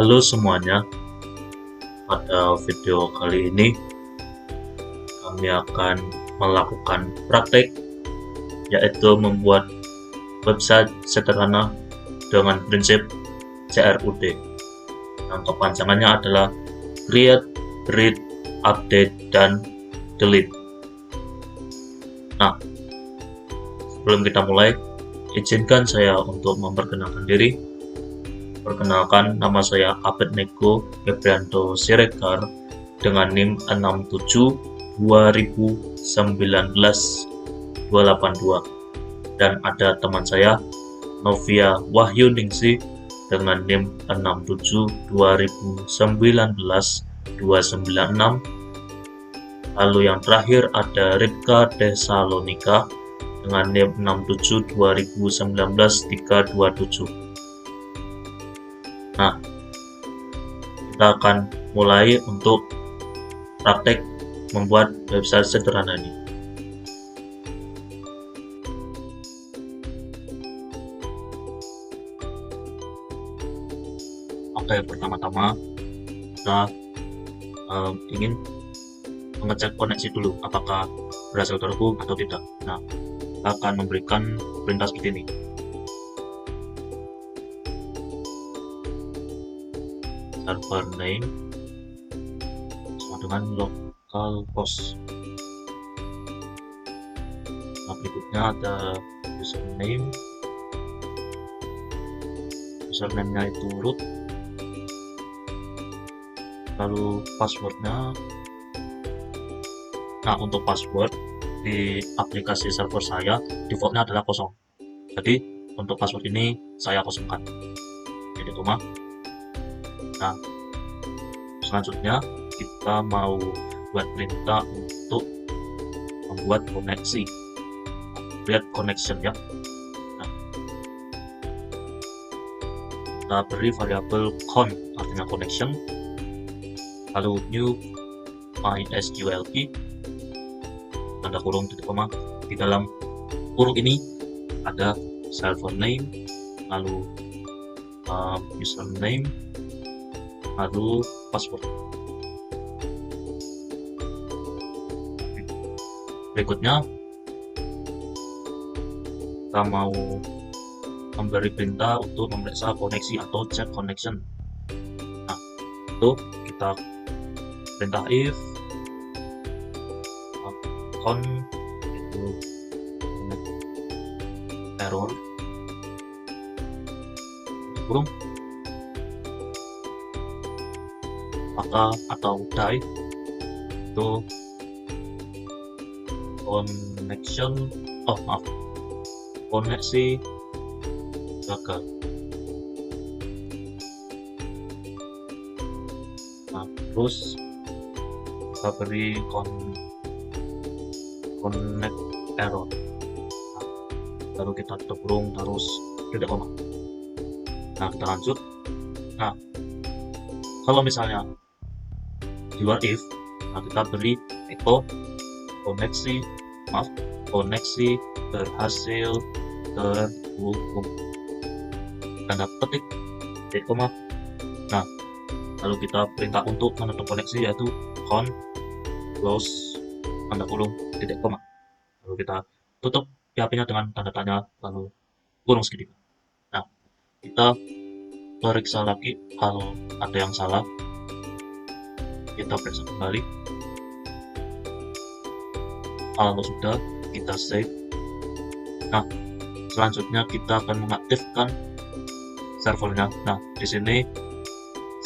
Halo semuanya, pada video kali ini kami akan melakukan praktek, yaitu membuat website sederhana dengan prinsip CRUD yang kepanjangannya adalah Create, Read, Update, dan Delete. Nah, sebelum kita mulai, izinkan saya untuk memperkenalkan diri. Perkenalkan, nama saya Abednego Febrianto Siregar dengan NIM 672019-282, dan ada teman saya Novia Wahyu Ningsih dengan NIM 672019-296. Lalu yang terakhir ada Ripka Desalonika dengan NIM 672019-327. Nah, kita akan mulai untuk praktek membuat website sederhana ini. Oke, pertama-tama kita ingin mengecek koneksi dulu, apakah berhasil terhubung atau tidak. Nah, kita akan memberikan perintah seperti ini. Server name sama dengan localhost. Nah, berikutnya ada username-nya itu root, lalu passwordnya. Nah, untuk password di aplikasi server saya defaultnya adalah kosong, jadi untuk password ini saya kosongkan. Jadi cuma. Nah, selanjutnya kita mau buat perintah untuk membuat koneksi, create connection ya. Nah, kita beri variabel con artinya connection, lalu new mysql key tanda kurung titik koma. Di dalam kurung ini ada server name, lalu username, lalu password. Berikutnya kita mau memberi perintah untuk memeriksa koneksi atau check connection. Nah, itu kita perintah if con itu error kurung maka atau die itu koneksi gagal. Nah, terus kita beri connect error. Nah, lalu kita tutup kurung terus titik koma. Nah, kita lanjut. Nah, kalau misalnya di luar if, nah kita beri echo koneksi berhasil terhubung tanda petik titik koma. Nah, lalu kita perintah untuk menutup koneksi yaitu con close tanda kurung titik koma. Lalu kita tutup PHP-nya dengan tanda tanya lalu kurung segitiga. Nah, kita periksa lagi kalau ada yang salah. Kita periksa kembali. Kalau sudah, kita save. Nah, selanjutnya kita akan mengaktifkan servernya. Nah, di sini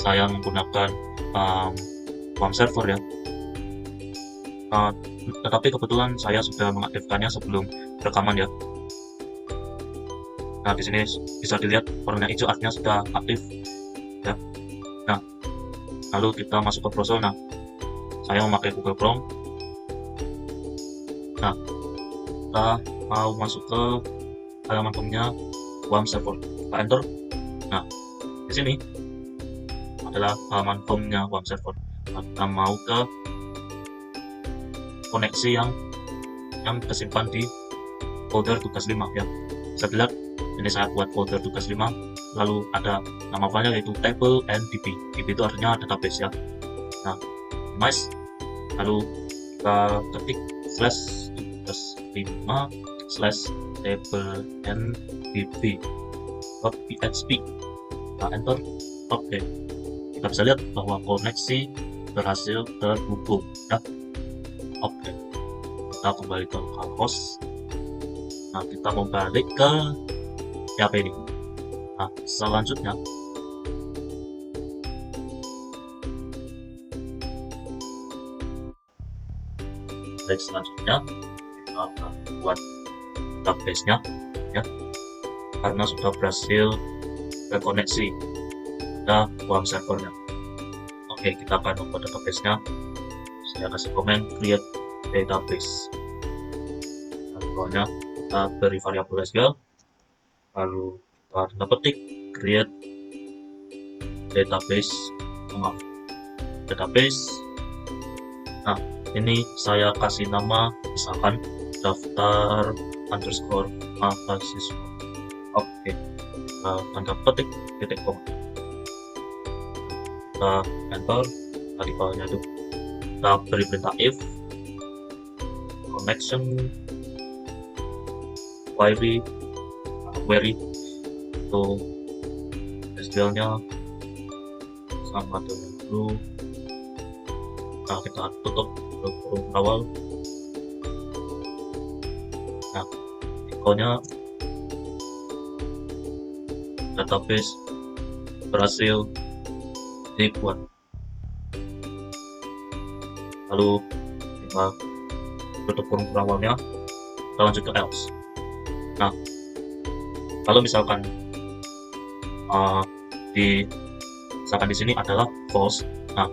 saya menggunakan WAM server ya. Tetapi kebetulan saya sudah mengaktifkannya sebelum rekaman ya. Nah, di sini bisa dilihat warna hijau artinya sudah aktif ya. Nah, lalu kita masuk ke browser. Nah, saya memakai Google Chrome. Nah, kita mau masuk ke halaman home-nya WAM server. Kita enter. Nah, di sini adalah halaman home-nya WAM server. Nah, kita mau ke koneksi yang tersimpan di folder tugas 5 ya. Bisa dilihat Ini saya buat folder tugas 5, lalu ada nama filenya yaitu table and db. Db itu artinya database ya. Nah, nice. Lalu kita ketik slash tugas 5 slash table and db.php. Kita enter. Oke, kita bisa lihat bahwa koneksi berhasil terhubung ya. Oke, kita kembali ke localhost. Nah, kita mau balik ke PHP ini. Nah, selanjutnya kita akan buat database-nya ya, karena sudah berhasil terkoneksi ada WAM servernya. Oke, kita akan membuat database-nya. Saya kasih komen create database. Lalu kita beri variabel SQL, lalu kita petik create database. Nah, ini saya kasih nama misalkan daftar underscore mahasiswa. Oke, tanda petik titik koma, kita enter. Tadi filenya itu kita beri perintah if connection query itu SQL nya sama dengan dulu. Nah, kita tutup kurung awal. Nah, ikonnya database berhasil dibuat. Lalu kita tutup kurung awalnya, kita lanjut ke else. Nah, kalau misalkan misalkan di sini adalah false, nah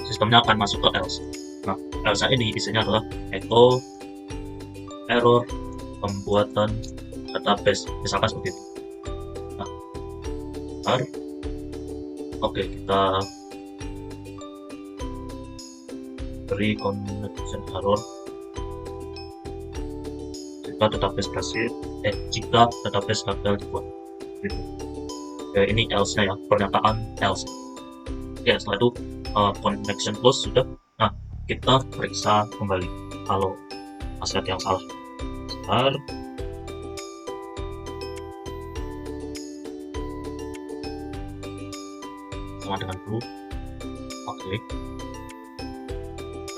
sistemnya akan masuk ke else. Nah, else ini isinya adalah echo error pembuatan database, misalkan seperti itu. Nah, oke, kita beri connection error jika database berhasil jika database gagal dibuat gitu. Ini else-nya ya, pernyataan else. Ya, setelah itu connection close sudah. Nah, kita periksa kembali kalau masih ada yang salah. Sebentar. Sama dengan dulu. Oke.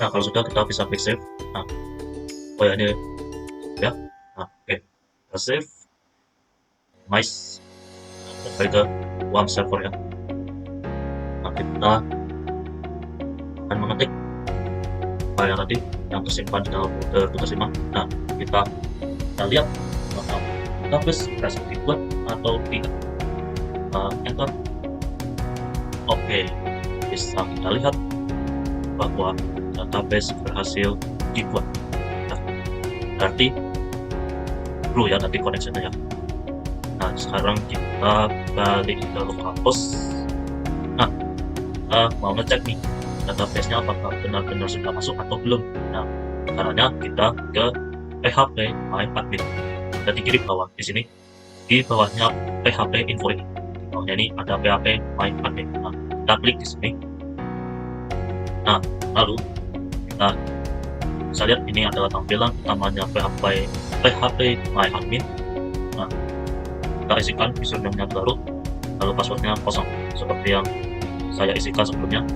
Nah, kalau sudah kita bisa klik save. Nah, oh ya, ini ya. Nah, oke, kita save. Nice. Kembali ke WAM server ya. Nah, kita akan mengetik file yang tadi yang tersimpan di dalam folder tugas 5. Nah, kita lihat apakah database berhasil dibuat atau tidak. Enter. Oke, bisa kita lihat bahwa database berhasil dibuat. Nah, berarti perlu ya tadi connection-nya ya. Nah, sekarang kita balik ke localhost. Nah, kita mau ngecek nih database-nya apakah benar-benar sudah masuk atau belum. Nah, caranya kita ke php myadmin. Jadi kiri bawah di sini, di bawahnya php info ini. Di bawahnya ini ada php myadmin. Nah, kita klik di sini. Nah, lalu kita bisa lihat ini adalah tampilan utamanya php myadmin. Nah, kita isikan username-nya baru, lalu passwordnya kosong seperti yang saya isikan sebelumnya.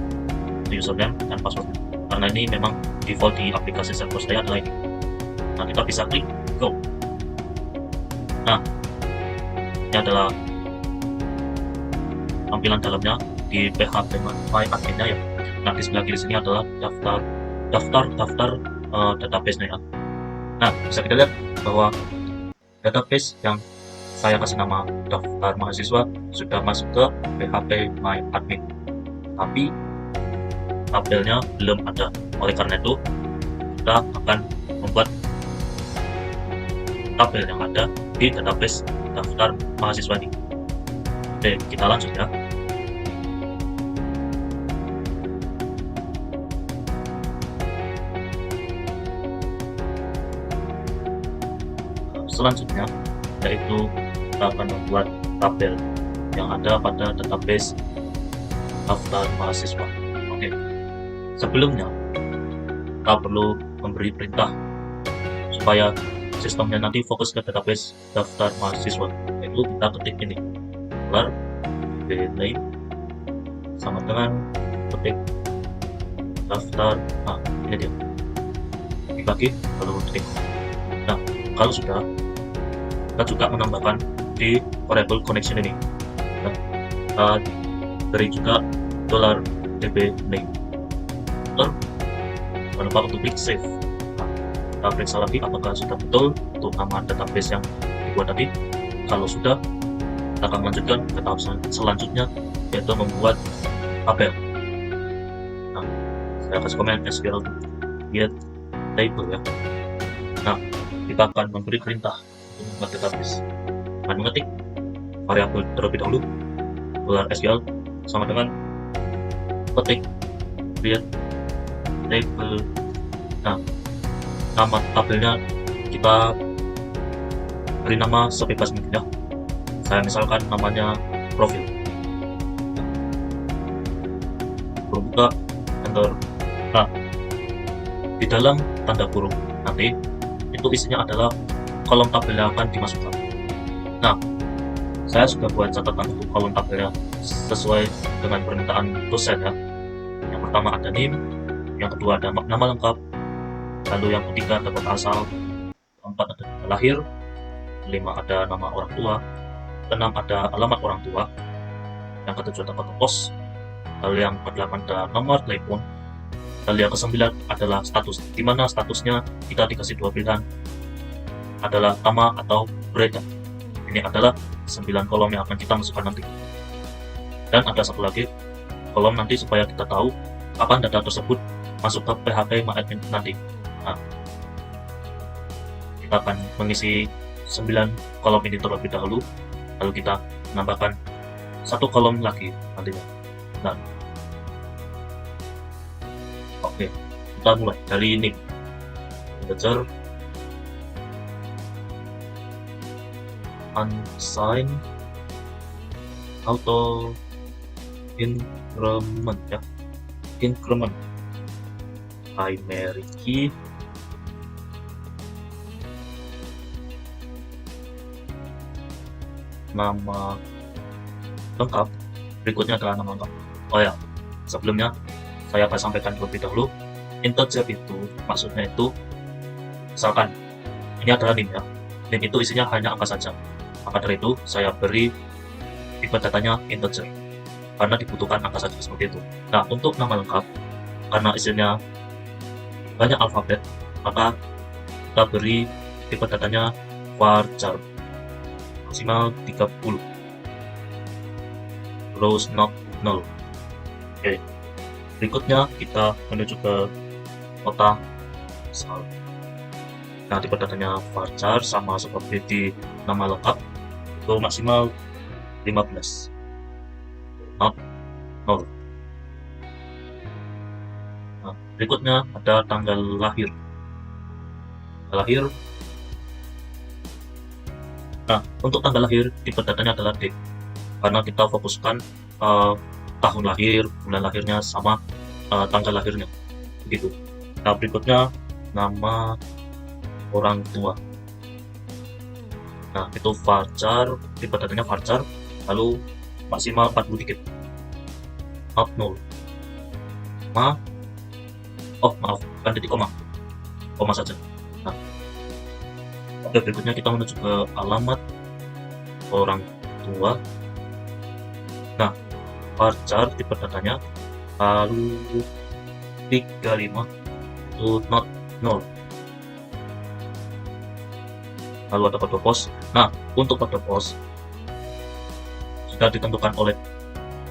Username dan passwordnya, karena ini memang default di aplikasi server saya adalah ini. Nah, kita bisa klik go. Nah, ini adalah tampilan dalamnya di php myadmin-nya ya. Nah, di sebelah kiri sini adalah daftar database-nya ya. Nah, bisa kita lihat bahwa database yang saya kasih nama daftar mahasiswa sudah masuk ke php myadmin, tapi tabelnya belum ada. Oleh karena itu, kita akan membuat tabel yang ada di database daftar mahasiswa ini. Oke, kita lanjut ya. Selanjutnya yaitu kita akan membuat tabel yang ada pada database daftar mahasiswa. Oke, sebelumnya kita perlu memberi perintah supaya sistemnya nanti fokus ke database daftar mahasiswa, yaitu kita ketik ini var name sama dengan ketik daftar. Nah, ini dia, dibagi lalu ketik. Nah, kalau sudah, kita juga menambahkan di variable connection ini. Nah, kita beri juga $db name. Jangan lupa untuk klik save. Nah, kita periksa lagi apakah sudah betul untuk nama database yang dibuat tadi. Kalau sudah, kita akan lanjutkan ke tahap selanjutnya, yaitu membuat tabel. Nah, saya kasih komen SQL get table ya. Nah, kita akan memberi perintah untuk membuat database dengan mengetik variabel terlebih dahulu $SQL sama dengan ketik create table. Nah, nama tabelnya kita beri nama sebebas mungkin ya. Saya misalkan namanya profil. Buka enter. Nah, di dalam tanda kurung nanti itu isinya adalah kolom tabel yang akan dimasukkan. Nah, saya sudah buat catatan untuk kolom tabelnya sesuai dengan permintaan dosen ya. Yang pertama ada name, yang kedua ada nama lengkap, lalu yang ketiga dapat asal, keempat ada tanggal lahir, kelima ada nama orang tua, keenam ada alamat orang tua, yang ketujuh ada kode pos, lalu yang kedelapan ada nomor telepon, lalu yang kesembilan adalah status, di mana statusnya kita dikasih dua pilihan adalah sama atau beredar. Ini adalah 9 kolom yang akan kita masukkan nanti. Dan ada satu lagi kolom nanti supaya kita tahu kapan data tersebut masuk ke PHP MyAdmin nanti. Nah, kita akan mengisi 9 kolom ini terlebih dahulu, lalu kita menambahkan satu kolom lagi nantinya. Nah, oke, kita mulai dari ini integer unsigned auto increment ya, increment primary key nama lengkap, berikutnya adalah nama lengkap. Oh ya, sebelumnya saya akan sampaikan terlebih dahulu, integer itu maksudnya itu misalkan ini adalah name ya, name itu isinya hanya angka saja, maka dari itu saya beri tipe datanya integer karena dibutuhkan angka saja seperti itu. Nah, untuk nama lengkap karena isinya banyak alfabet, maka kita beri tipe datanya varchar maksimal 30, rows not null. Oke, berikutnya kita menuju ke kota asal. Nah, tipe datanya varchar sama seperti di nama lengkap itu maksimal 15, not null. Nah, berikutnya ada tanggal lahir. Nah, untuk tanggal lahir tipe datanya adalah date karena kita fokuskan tahun lahir, bulan lahirnya sama tanggal lahirnya begitu. Nah, berikutnya nama orang tua. Nah, itu varchar, tipe datanya varchar, lalu maksimal 40 digit, not null. Maaf, bukan titik koma saja. Nah, oke, berikutnya kita menuju ke alamat orang tua. Nah, varchar tipe datanya lalu 35 itu not null. Lalu ada kode pos. Nah, untuk kode pos sudah ditentukan oleh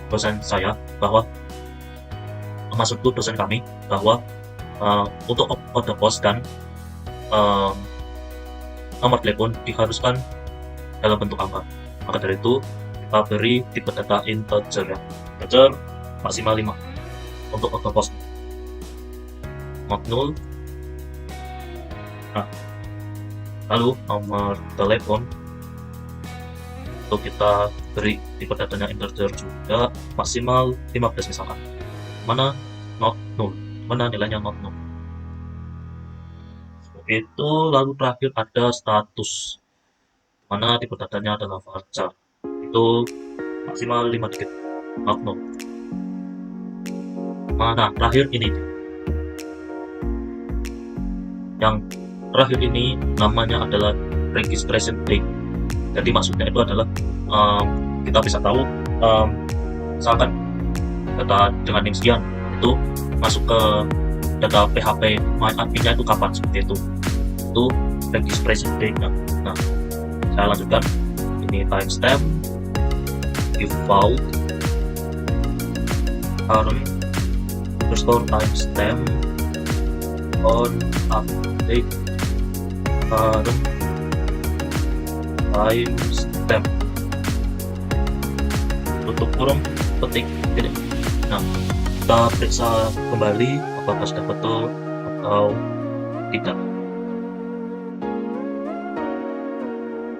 dosen saya bahwa, maksudku dosen kami, bahwa untuk kode pos dan nomor telepon diharuskan dalam bentuk angka. Maka dari itu kita beri tipe data integer ya, integer maksimal 5 untuk kode pos, not null. Nah, lalu nomor telepon Untuk kita beri tipe datanya integer juga, maksimal 15 misalkan. Mana not null, mana nilainya not null. Itu lalu terakhir ada status, mana tipe datanya adalah varchar. Itu maksimal 5 digit, not null. Nah, terakhir ini. Yang terakhir ini namanya adalah registration date. Jadi maksudnya itu adalah kita bisa tahu misalkan data dengan NIM sekian itu masuk ke data PHP MyAdmin-nya itu kapan, seperti itu registration date. Nah, saya lanjutkan. Ini timestamp, if found current restore timestamp on update current timestamp, tutup kurung, petik ini. Nah, kita periksa kembali apakah sudah betul atau tidak.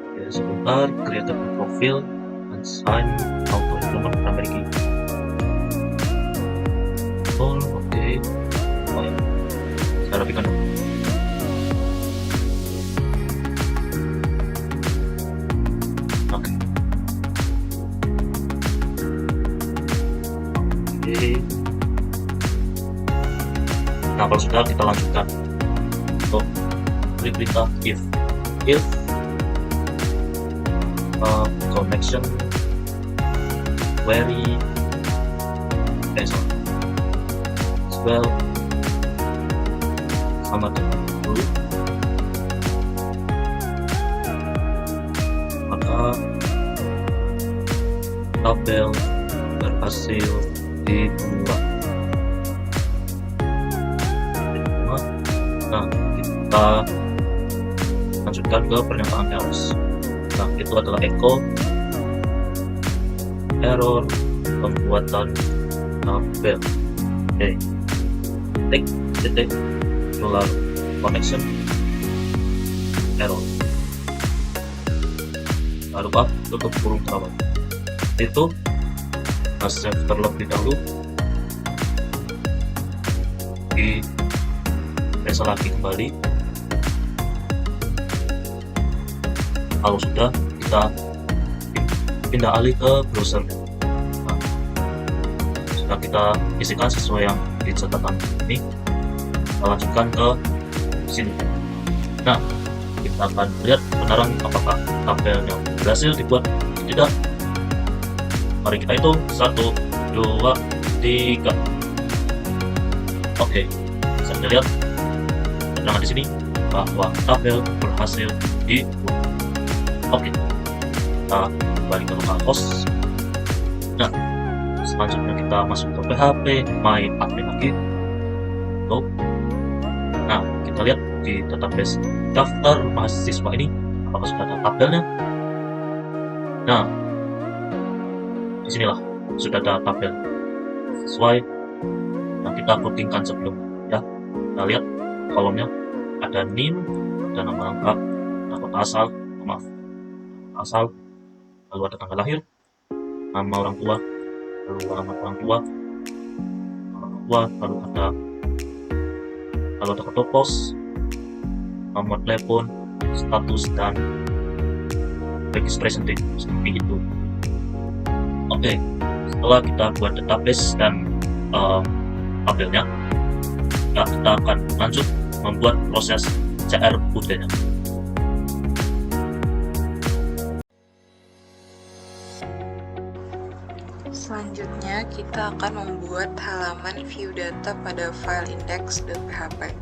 Oke, sebentar, create a profile and sign auto implement primary key. Oh, oke. Oh ya, saya rapikan dulu. Oke. Nah, kalau sudah, kita lanjutkan untuk beri perintah if connection query well sama dengan dulu, maka tabel berhasil dibuat. Nah, kita lanjutkan ke pernyataan else. Nah, itu adalah echo error pembuatan tabel. Oke, titik lalu connection error, lalu lupa tutup kurung terlalu. Itu save terlebih dahulu, di press lagi kembali. Kalau sudah, kita pindah alih ke browser. Nah, sudah kita isikan sesuai yang di catatan ini, kita lanjutkan ke sini. Nah, kita akan lihat kebenaran apakah tabelnya berhasil dibuat atau tidak. Mari kita hitung 1, 2, 3. Oke, bisa kita lihat keterangan di sini bahwa tabel berhasil dibuat. Oke, kita kembali ke localhost. Nah, selanjutnya kita masuk ke PHP MyAdmin lagi. Nah, kita lihat di database daftar mahasiswa ini apakah sudah ada tabelnya. Nah, disinilah sudah ada tabel sesuai yang kita codingkan sebelumnya. Ya, kita lihat kolomnya ada NIM, ada nama lengkap, ada kota asal, lalu ada tanggal lahir, nama orang tua, lalu alamat orang tua, lalu ada kartu pos, nomor telepon, status, dan registration date, seperti itu. Oke, setelah kita buat database dan tabelnya, kita akan lanjut membuat proses CRUD-nya. Selanjutnya, kita akan membuat halaman view data pada file index.php.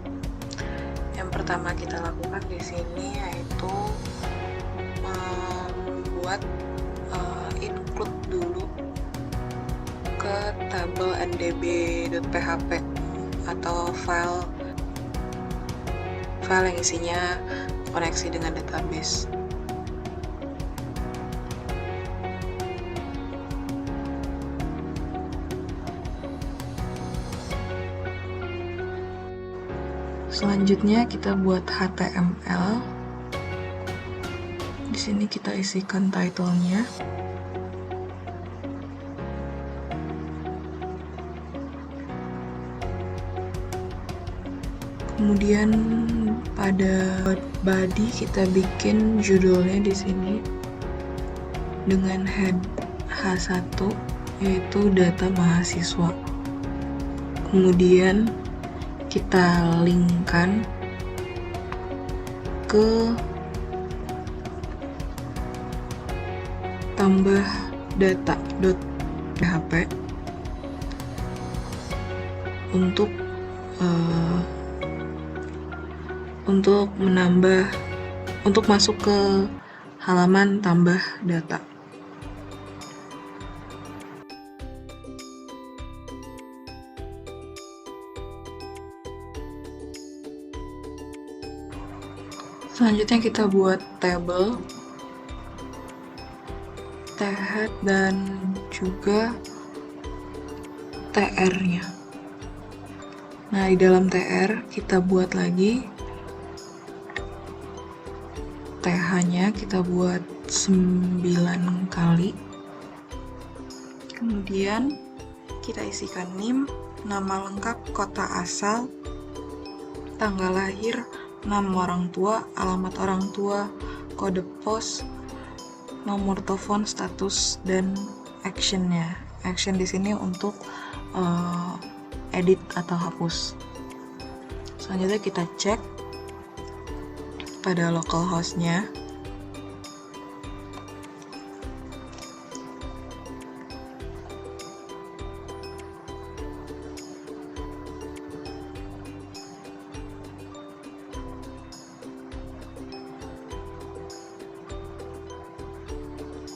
Yang pertama kita lakukan di sini yaitu membuat include dulu ke tabel ndb.php atau file yang isinya koneksi dengan database. Selanjutnya kita buat HTML. Di Di sini kita isikan title-nya. Kemudian pada body kita bikin judulnya di sini dengan head H1 yaitu data mahasiswa. Kemudian kita linkkan ke tambah data.php untuk masuk ke halaman tambah data. Selanjutnya kita buat table T-head dan juga TR-nya. Nah, di dalam TR kita buat lagi TH-nya kita buat 9 kali. Kemudian kita isikan NIM, nama lengkap, kota asal, tanggal lahir, nama orang tua, alamat orang tua, kode pos, nomor telepon, status, dan action-nya. Action di sini untuk edit atau hapus. Selanjutnya kita cek pada localhost-nya.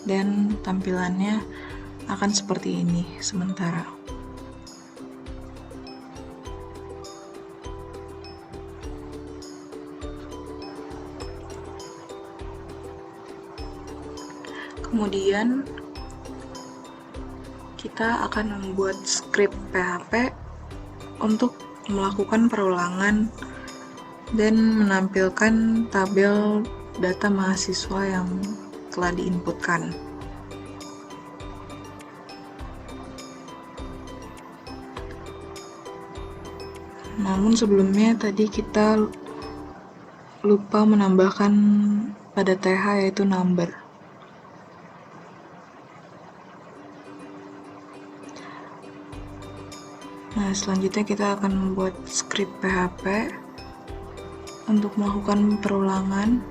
Dan tampilannya akan seperti ini sementara. Kemudian kita akan membuat script PHP untuk melakukan perulangan dan menampilkan tabel data mahasiswa yang telah diinputkan. Namun sebelumnya tadi kita lupa menambahkan pada TH yaitu number. Nah, selanjutnya kita akan membuat script PHP untuk melakukan perulangan.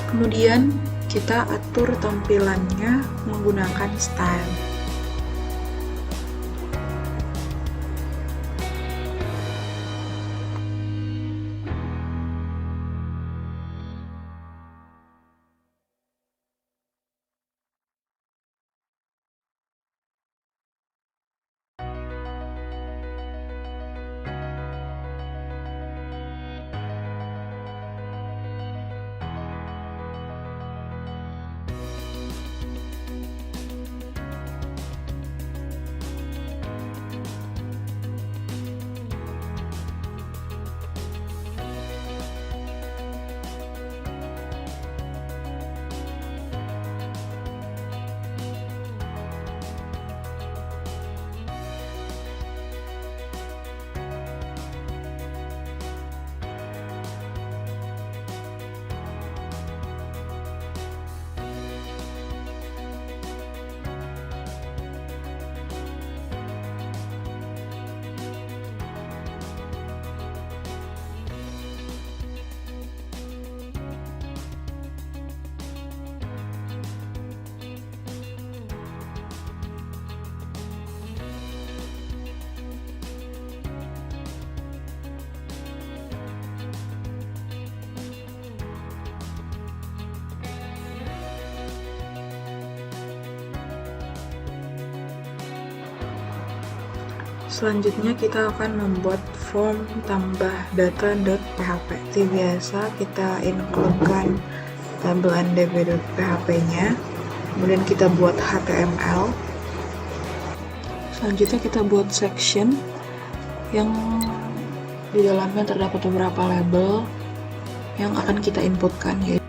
Kemudian kita atur tampilannya menggunakan style. Selanjutnya kita akan membuat form tambah data.php. Seperti biasa kita include-kan tabel ndb.php-nya, kemudian kita buat HTML. Selanjutnya kita buat section yang di dalamnya terdapat beberapa label yang akan kita inputkan, yaitu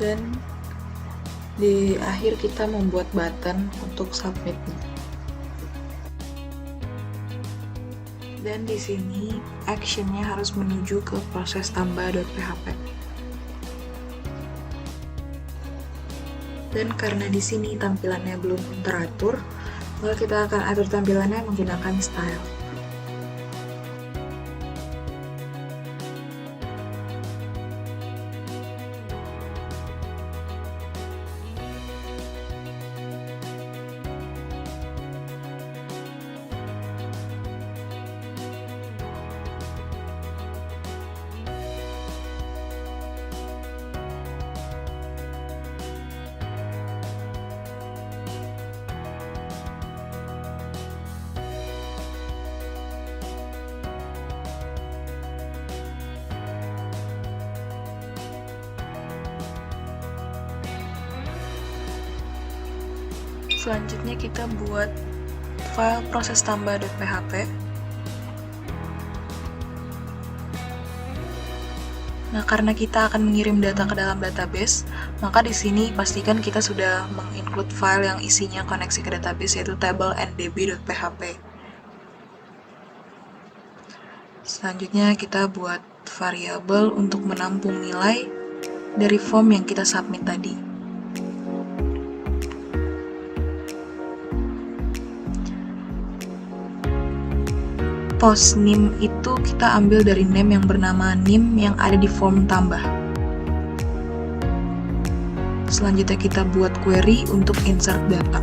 dan di akhir kita membuat button untuk submit. Dan di sini actionnya harus menuju ke proses tambah.php. Dan karena di sini tampilannya belum teratur, maka kita akan atur tampilannya menggunakan style. Selanjutnya kita buat file proses tambah.php. Nah, karena kita akan mengirim data ke dalam database, maka di sini pastikan kita sudah menginclude file yang isinya koneksi ke database, yaitu tabel ndb.php. Selanjutnya kita buat variabel untuk menampung nilai dari form yang kita submit tadi. Post name itu kita ambil dari name yang bernama name yang ada di form tambah. Selanjutnya kita buat query untuk insert data.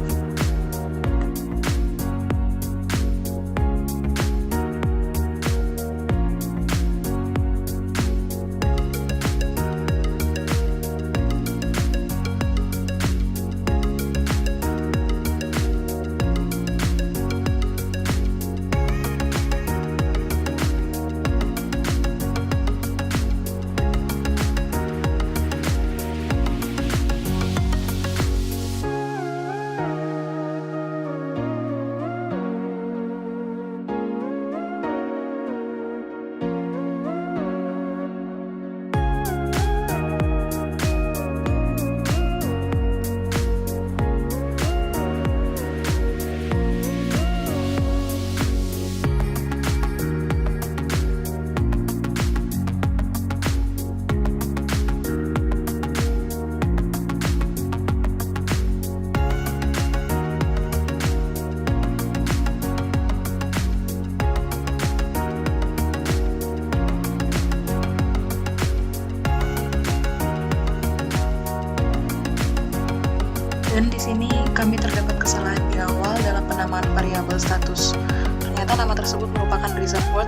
Dan di sini kami terdapat kesalahan di awal dalam penamaan variabel status. Ternyata nama tersebut merupakan reserved word,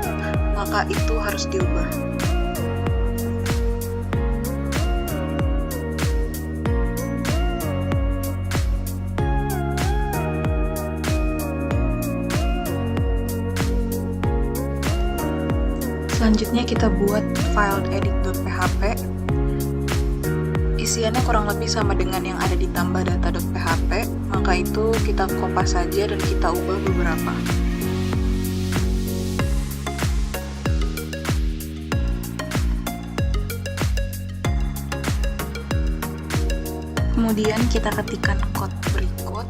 maka itu harus diubah. Selanjutnya kita buat file edit.php. Isiannya kurang lebih sama dengan yang ada di tambah data.php, maka itu kita kopas saja dan kita ubah beberapa. Kemudian kita ketikkan code berikut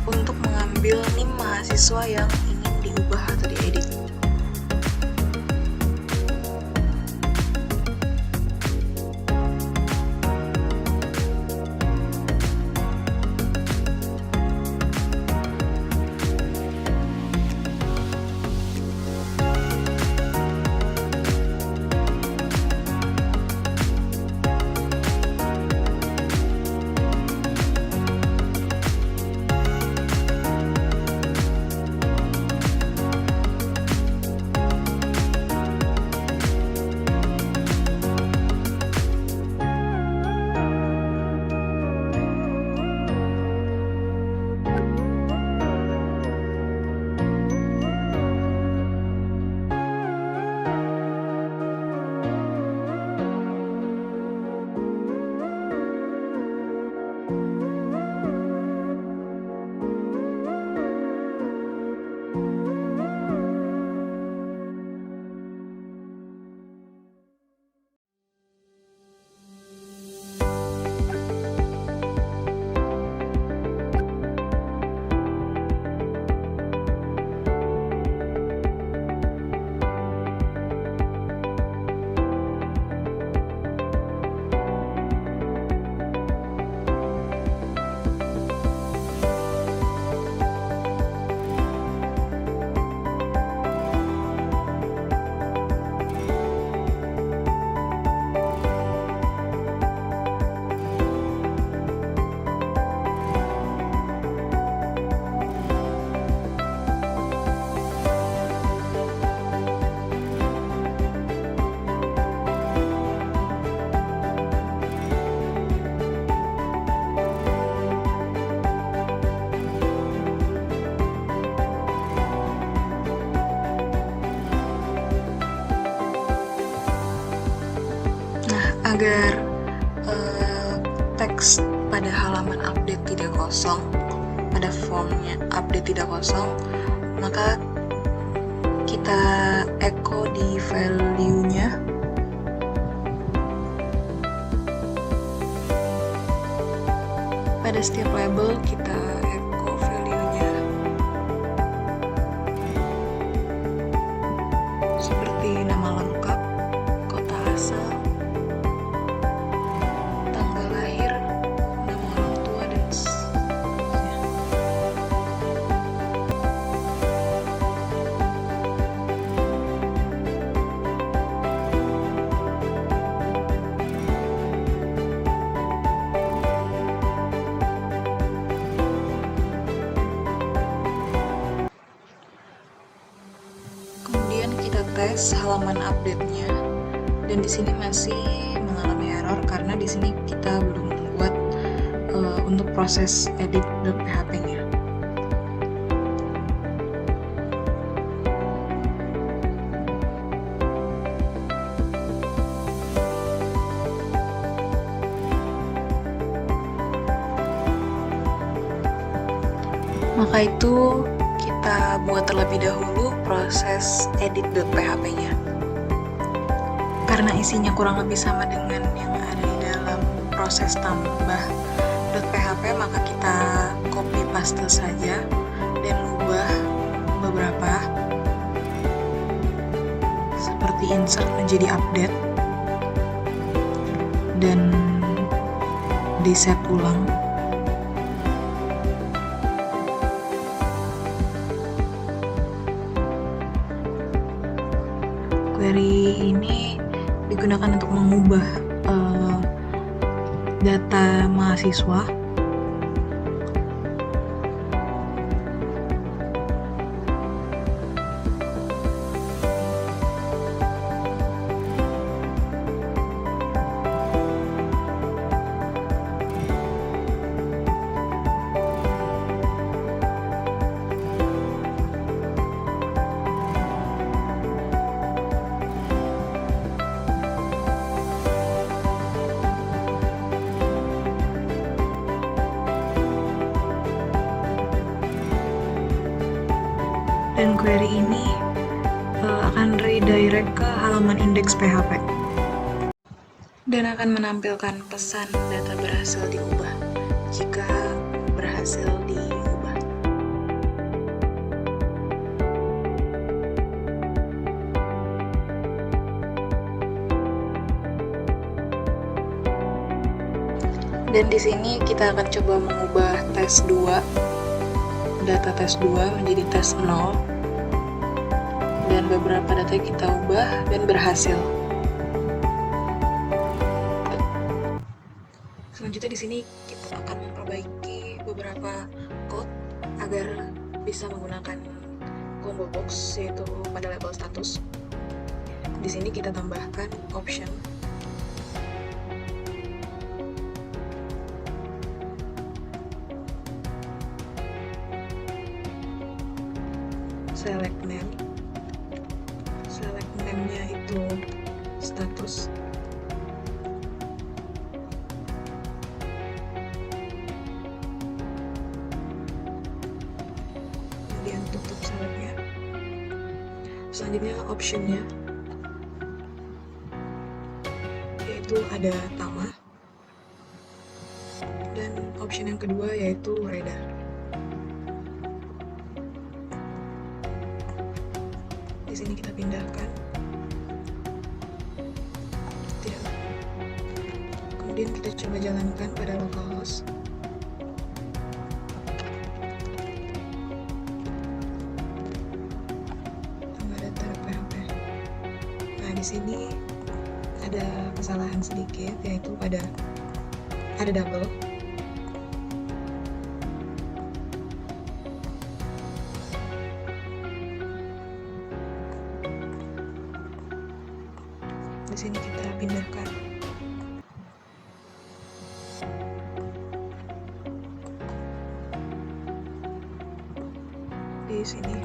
untuk mengambil NIM mahasiswa yang ingin diubah atau diedit. Agar teks pada halaman update tidak kosong, pada formnya update tidak kosong, maka kita echo di value-nya. Pada setiap label kita echo value-nya. Seperti nama lengkap, kota asal, tanggal lahir, nama orang tua, dan seterusnya. Kemudian kita tes halaman update-nya, dan di sini masih mengalami error karena di sini kita belum membuat untuk proses edit.php-nya. Maka itu kita buat terlebih dahulu proses edit.php-nya. Karena isinya kurang lebih sama dengan yang ada di dalam proses tambah .php, maka kita copy paste saja dan ubah beberapa, seperti insert menjadi update dan di set ulang. Query ini digunakan untuk mengubah data mahasiswa dan query ini akan redirect ke halaman indeks PHP dan akan menampilkan pesan data berhasil diubah jika berhasil diubah. Dan di sini kita akan coba mengubah tes 2, data tes 2 menjadi tes 0. Dan beberapa data kita ubah dan berhasil. Selanjutnya di sini kita akan memperbaiki beberapa code agar bisa menggunakan combo box, yaitu pada label status. Di sini kita tambahkan option select name. Select name-nya itu status. Kemudian tutup selectnya. Selanjutnya option-nya, yaitu ada Tama. Dan option yang kedua yaitu radar. Di sini kita pindahkan. Tidak. Kemudian kita coba jalankan pada localhost. Tambah data PHP. Nah, di sini ada kesalahan sedikit, yaitu ada double. Di sini kita pindahkan. Di sini.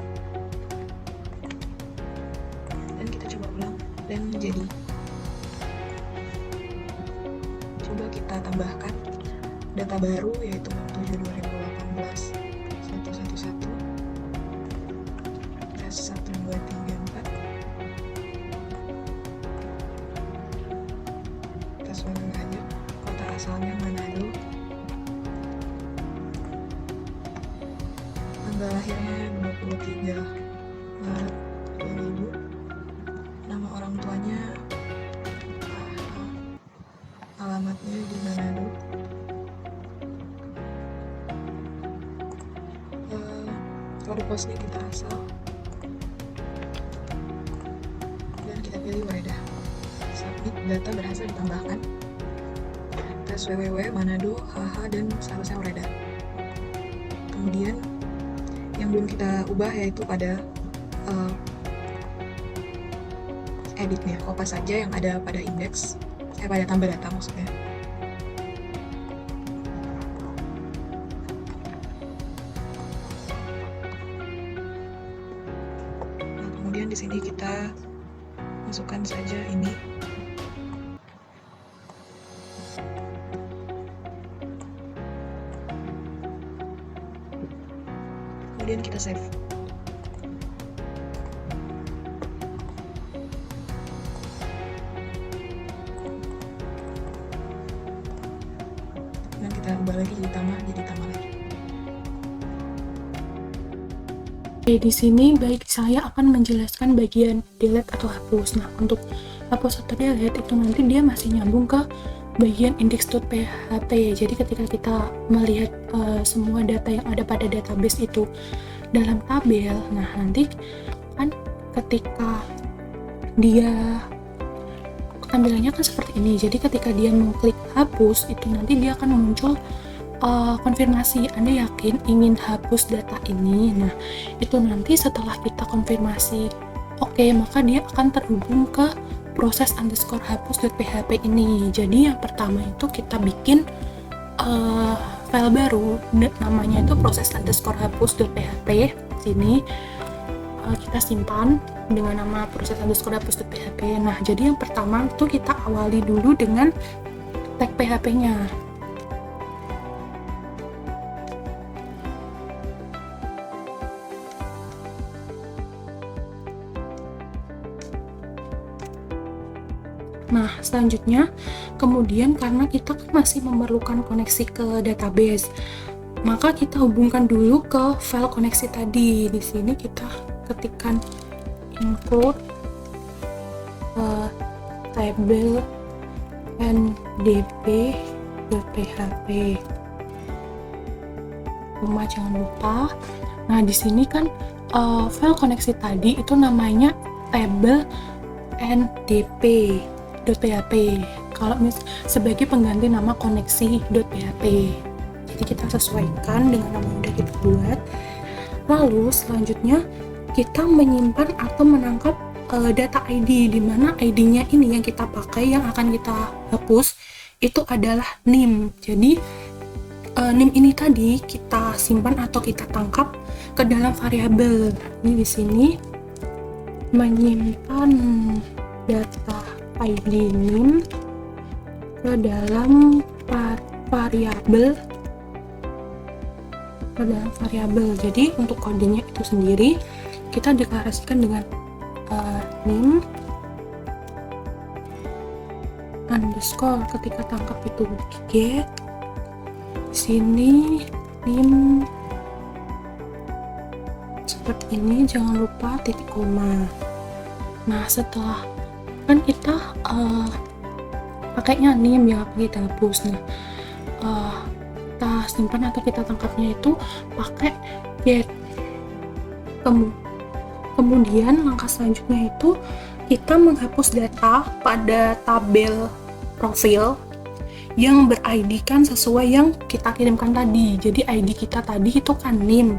Dan kita coba ulang dan jadi. Coba kita tambahkan data baru, yaitu 7 2018 111 tes 1 2 3 4. Sesuai aja, kota asalnya Manado, tanggal lahirnya 23 Maret 2000, nama orang tuanya, alamatnya di Manado, kode posnya kita asal, dan kita pilih Waredah. Submit, data berhasil ditambahkan. Tes www, Manado, HH, dan seharusnya Waredah. Kemudian yang belum kita ubah yaitu pada editnya, kopas saja yang ada pada indeks, pada tambah data maksudnya. Nah, kemudian di sini kita masukkan saja ini. Kemudian kita save. Dan kita ubah lagi jadi Tama lagi. Oke, di sini baik saya akan menjelaskan bagian delete atau hapus. Nah, untuk hapus atau delete itu nanti dia masih nyambung ke bagian index.php. Jadi ketika kita melihat semua data yang ada pada database itu dalam tabel, nah nanti kan ketika dia tampilannya kan seperti ini. Jadi ketika dia mengklik hapus itu nanti dia akan muncul konfirmasi, Anda yakin ingin hapus data ini. Nah, itu nanti setelah kita konfirmasi oke, maka dia akan terhubung ke proses underscore hapus.php ini. Jadi yang pertama itu kita bikin file baru, namanya itu proses underscore hapus.php. Sini kita simpan dengan nama proses underscore hapus.php. Nah, jadi yang pertama itu kita awali dulu dengan tag PHP-nya. Nah, selanjutnya, kemudian karena kita kan masih memerlukan koneksi ke database, maka kita hubungkan dulu ke file koneksi tadi. Di sini kita ketikkan include table ndp.php. Jangan lupa. Nah, di sini kan file koneksi tadi itu namanya table ndp.php. Kalau sebagai pengganti nama koneksi.php. Jadi kita sesuaikan dengan nama yang sudah kita buat. Lalu selanjutnya kita menyimpan atau menangkap data ID, di mana ID-nya ini yang kita pakai, yang akan kita hapus itu adalah NIM. Jadi NIM ini tadi kita simpan atau kita tangkap ke dalam variabel. Ini di sini menyimpan data ID NIM ke dalam variabel. Jadi untuk kodenya itu sendiri kita deklarasikan dengan NIM underscore, ketika tangkap itu get. Di sini NIM seperti ini, jangan lupa titik koma. Nah, setelah kan kita pakainya NIM yang kita hapus. Nah, kita simpan atau kita tangkapnya itu pakai get. Kemudian langkah selanjutnya itu kita menghapus data pada tabel profil yang ber-ID kan sesuai yang kita kirimkan tadi. Jadi ID kita tadi itu kan NIM.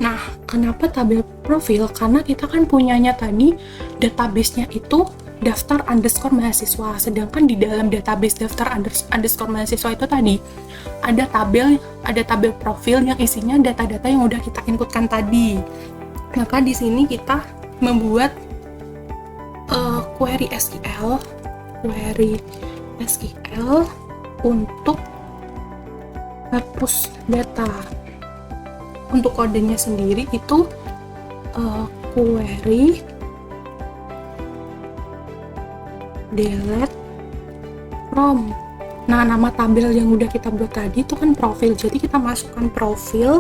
Nah, kenapa tabel profil? Karena kita kan punyanya tadi database-nya itu daftar underscore mahasiswa, sedangkan di dalam database daftar underscore mahasiswa itu tadi ada tabel profil yang isinya data-data yang udah kita inputkan tadi. Maka di sini kita membuat query SQL untuk hapus data. Untuk kodenya sendiri itu query delete from. Nah, nama tabel yang udah kita buat tadi itu kan profil, jadi kita masukkan profil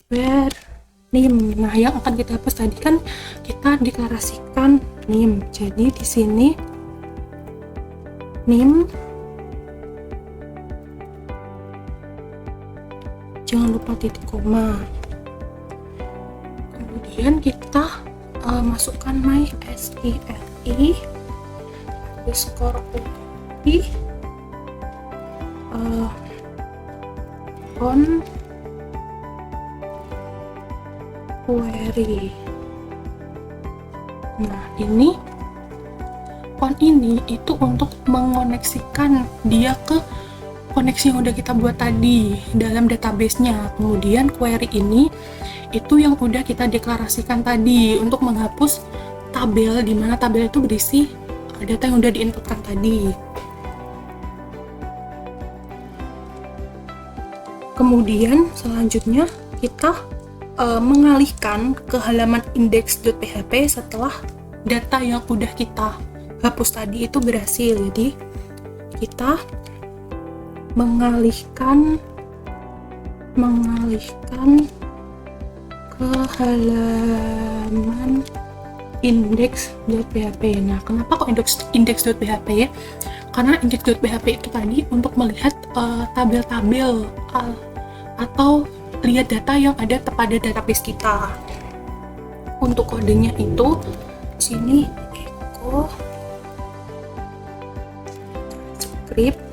where NIM. Nah, yang akan kita hapus tadi kan kita deklarasikan NIM. Jadi di sini NIM, jangan lupa titik koma. Kemudian kita masukkan MySQL underscore on query. Nah, ini on ini itu untuk mengoneksikan dia ke koneksi yang udah kita buat tadi dalam database-nya. Kemudian query ini itu yang udah kita deklarasikan tadi untuk menghapus tabel, di mana tabel itu berisi data yang udah diinputkan tadi. Kemudian selanjutnya kita mengalihkan ke halaman index.php setelah data yang udah kita hapus tadi itu berhasil. Jadi kita mengalihkan ke halaman index.php. Nah, kenapa kok index.php? Karena index.php itu tadi untuk melihat tabel-tabel atau lihat data yang ada pada database kita. Untuk kodenya itu sini echo script.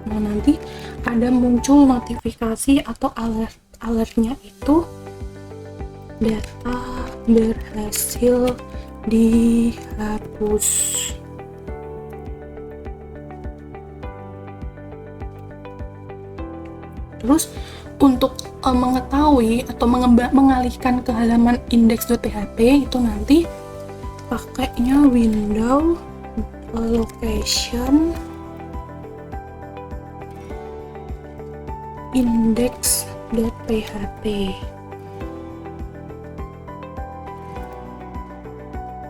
Nah, nanti ada muncul notifikasi atau alertnya itu data berhasil dihapus. Terus untuk mengetahui atau mengalihkan ke halaman index.php itu nanti pakainya window location index.php.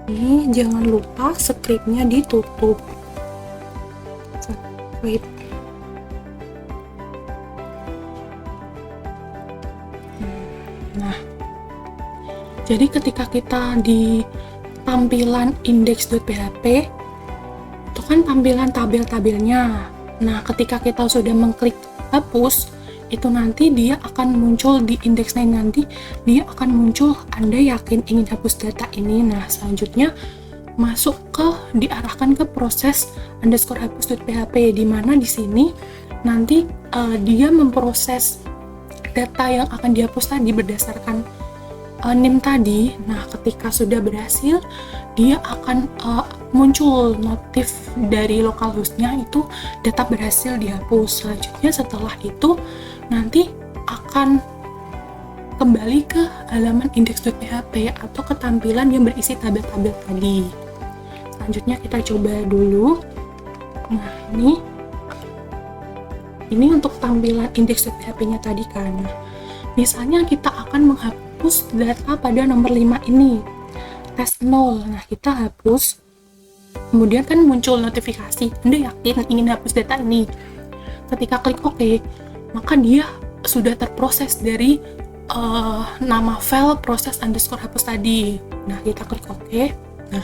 Ini jangan lupa scriptnya ditutup. Script. Nah, jadi ketika kita di tampilan index.php itu kan tampilan tabel-tabelnya. Nah, ketika kita sudah mengklik hapus, itu nanti dia akan muncul di indeksnya, nanti dia akan muncul Anda yakin ingin hapus data ini. Nah, selanjutnya masuk ke diarahkan ke proses underscore hapus.php, di mana di sini nanti dia memproses data yang akan dihapus tadi berdasarkan NIM tadi. Nah, ketika sudah berhasil, dia akan muncul notif dari localhostnya itu data berhasil dihapus. Selanjutnya setelah itu nanti akan kembali ke halaman index.php atau ke tampilan yang berisi tabel-tabel tadi. Selanjutnya kita coba dulu. Nah, ini untuk tampilan index.php-nya tadi kan. Nah, misalnya kita akan menghapus data pada nomor 5 ini, tes 0. Nah, kita hapus. Kemudian kan muncul notifikasi, Anda yakin ingin hapus data ini. Ketika klik OK, maka dia sudah terproses dari nama file proses underscore hapus tadi. Nah, kita klik OK. Nah,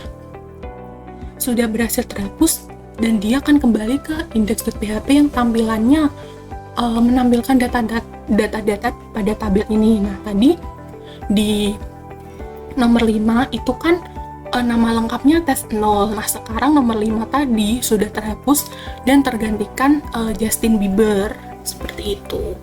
sudah berhasil terhapus dan dia akan kembali ke index.php yang tampilannya menampilkan data-data pada tabel ini. Nah, tadi di nomor 5 itu kan nama lengkapnya tes 0. Nah, sekarang nomor 5 tadi sudah terhapus dan tergantikan Justin Bieber. Seperti itu.